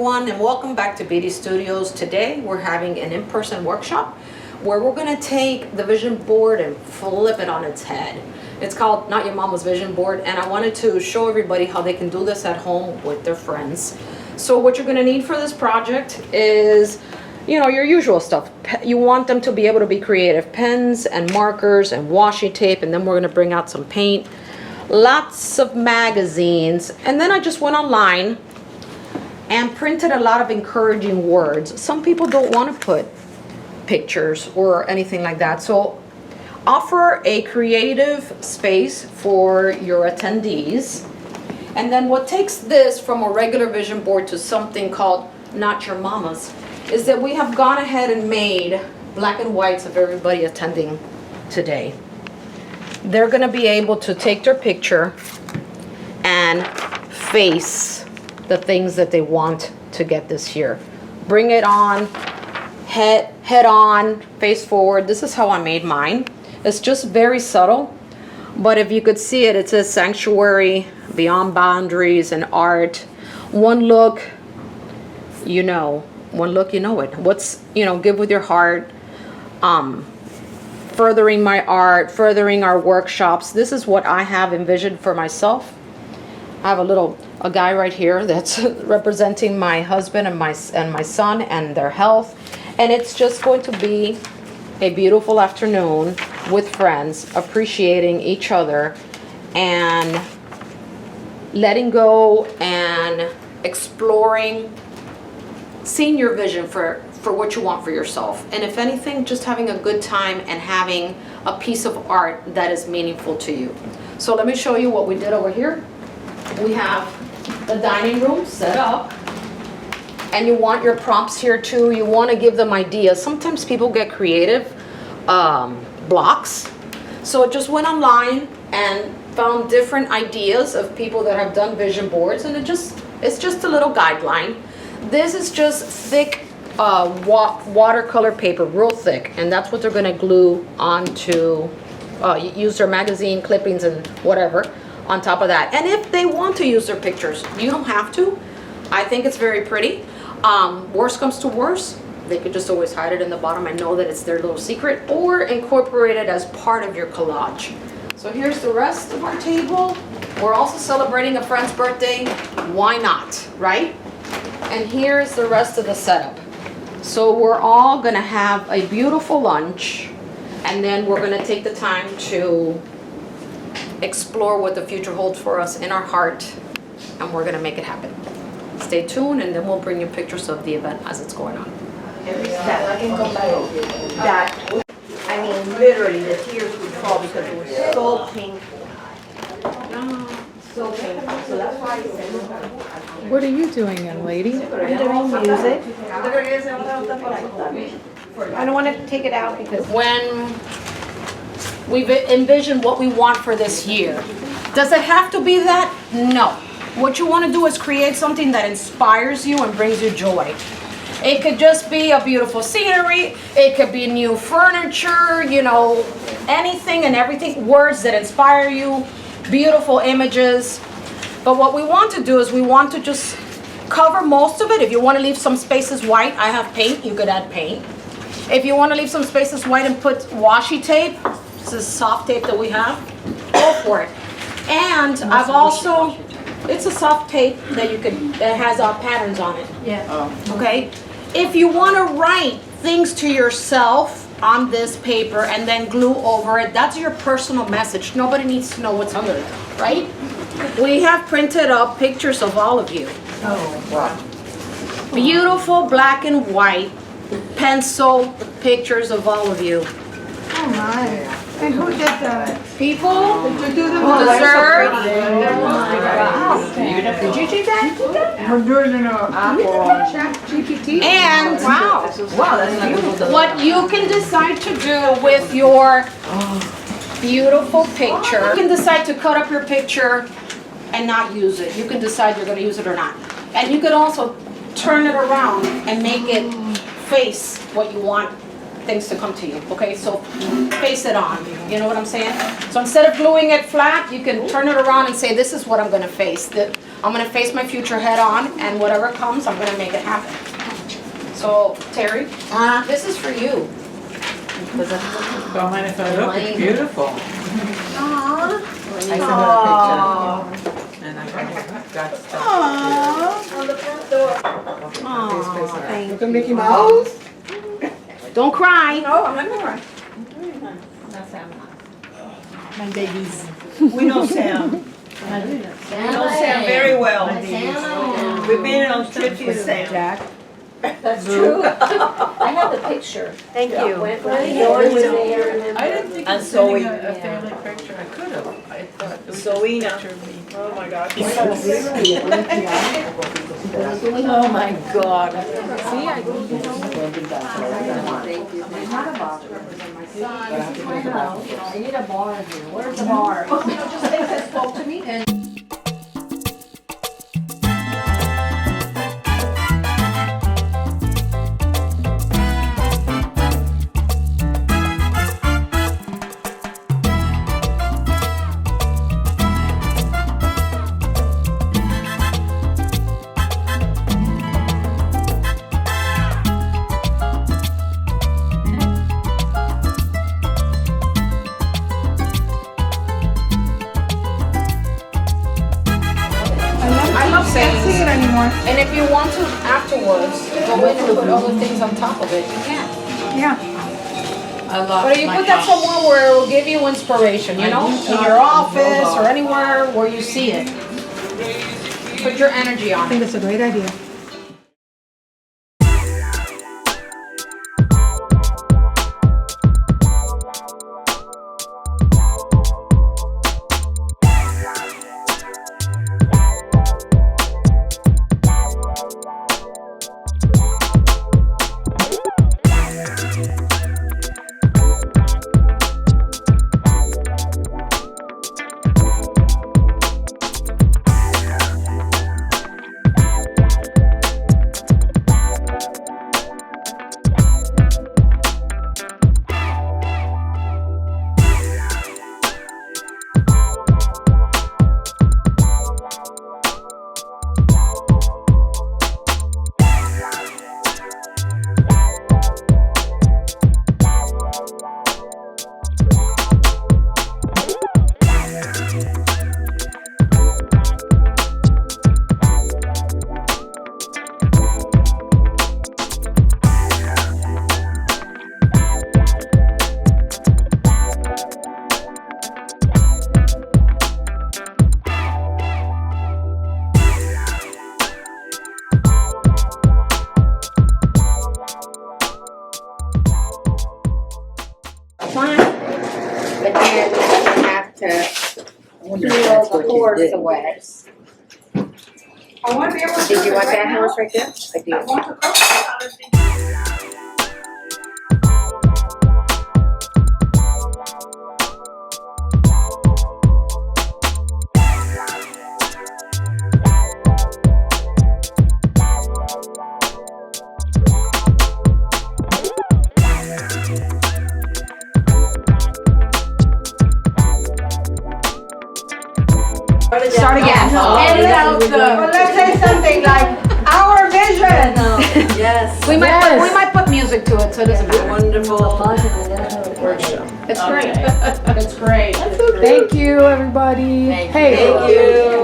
everyone, and welcome back to BD Studios. Today we're having an in-person workshop where we're going to take the vision board and flip it on its head. It's called Not Your Mama's Vision Board, and I wanted to show everybody how they can do this at home with their friends. So what you're going to need for this project is, you know, your usual stuff. You want them to be able to be creative. Pens and markers and washi tape, and then we're going to bring out some paint. Lots of magazines, and then I just went online and printed a lot of encouraging words. Some people don't want to put pictures or anything like that, so offer a creative space for your attendees. And then what takes this from a regular vision board to something called Not Your Mama's is that we have gone ahead and made black and whites of everybody attending today. They're going to be able to take their picture and face the things that they want to get this year. Bring it on, head on, face forward. This is how I made mine. It's just very subtle, but if you could see it, it says sanctuary, beyond boundaries, and art. One look, you know. One look, you know it. What's, you know, give with your heart. Furthering my art, furthering our workshops. This is what I have envisioned for myself. I have a guy right here that's representing my husband and my son and their health. And it's just going to be a beautiful afternoon with friends, appreciating each other and letting go and exploring, seeing your vision for what you want for yourself. And if anything, just having a good time and having a piece of art that is meaningful to you. So let me show you what we did over here. We have the dining room set up, and you want your prompts here too. You want to give them ideas. Sometimes people get creative blocks. So I just went online and found different ideas of people that have done vision boards, and it's just a little guideline. This is just thick watercolor paper, real thick, and that's what they're going to glue onto, use their magazine clippings and whatever on top of that. And if they want to use their pictures, you don't have to. I think it's very pretty. Worst comes to worst, they could just always hide it in the bottom and know that it's their little secret, or incorporate it as part of your collage. So here's the rest of our table. We're also celebrating a friend's birthday. Why not, right? And here's the rest of the setup. So we're all gonna have a beautiful lunch, and then we're gonna take the time to explore what the future holds for us in our heart, and we're gonna make it happen. Stay tuned, and then we'll bring you pictures of the event as it's going on. I mean, literally, the tears would fall because it was so pink. So painful. So that's why I said, What are you doing, young lady? I'm doing music. I don't want to take it out because When we've envisioned what we want for this year, does it have to be that? No. What you want to do is create something that inspires you and brings you joy. It could just be a beautiful scenery. It could be new furniture, you know, anything and everything. Words that inspire you, beautiful images. But what we want to do is we want to just cover most of it. If you want to leave some spaces white, I have paint. You could add paint. If you want to leave some spaces white and put washi tape, this is soft tape that we have, go for it. And I've also, it's a soft tape that you could, that has patterns on it. yeah. Okay? If you want to write things to yourself on this paper and then glue over it, that's your personal message. Nobody needs to know what's under it, right? We have printed up pictures of all of you. Oh, wow. Beautiful black and white pencil pictures of all of you. Oh my. And who did that? People Did you do them? who deserve. Did you do that? We're doing it on Apple. GPT. And Wow, that's beautiful. what you can decide to do with your beautiful picture. You can decide to cut up your picture and not use it. You can decide you're going to use it or not. And you could also turn it around and make it face what you want things to come to you, okay? So face it on, you know what I'm saying? So instead of gluing it flat, you can turn it around and say, this is what I'm gonna face. I'm gonna face my future head on, and whatever comes, I'm gonna make it happen. So, Terry, this is for you. Don't mind if I look, it's beautiful. Aww. I sent her a picture. And I got stuff. On the front door. Aw, thank Look at Mickey Mouse. Don't cry. No, I'm not gonna cry. My babies. We know Sam. We know Sam very well. We've been on trips with Sam. Jack. That's true. I have the picture. Thank you. Yours was there. I didn't think And of sending Zoe. a family picture. I could have. I thought it was Zoena. just a picture of me. Oh my God. Oh my God. See, I do. I need a bar here. Where's the bar? Just take this bowl to me and. I love Can't see it anymore. And if you want to afterwards, go in and put other things on top of it, you can. Yeah. I love But you put that somewhere where it will give you inspiration, you know? In your office or anywhere where you see it. Put your energy I on think it. that's a great idea. Fine. But then you have to peel the horse away. I want to be able to. Did you want that horse right there? I I did. want to cook. Start again. Edit out But the. let's say something like, our vision. Yes. We might put music to it, so it doesn't matter. Wonderful. It's great. It's great. Thank you, everybody. Hey. Thank you.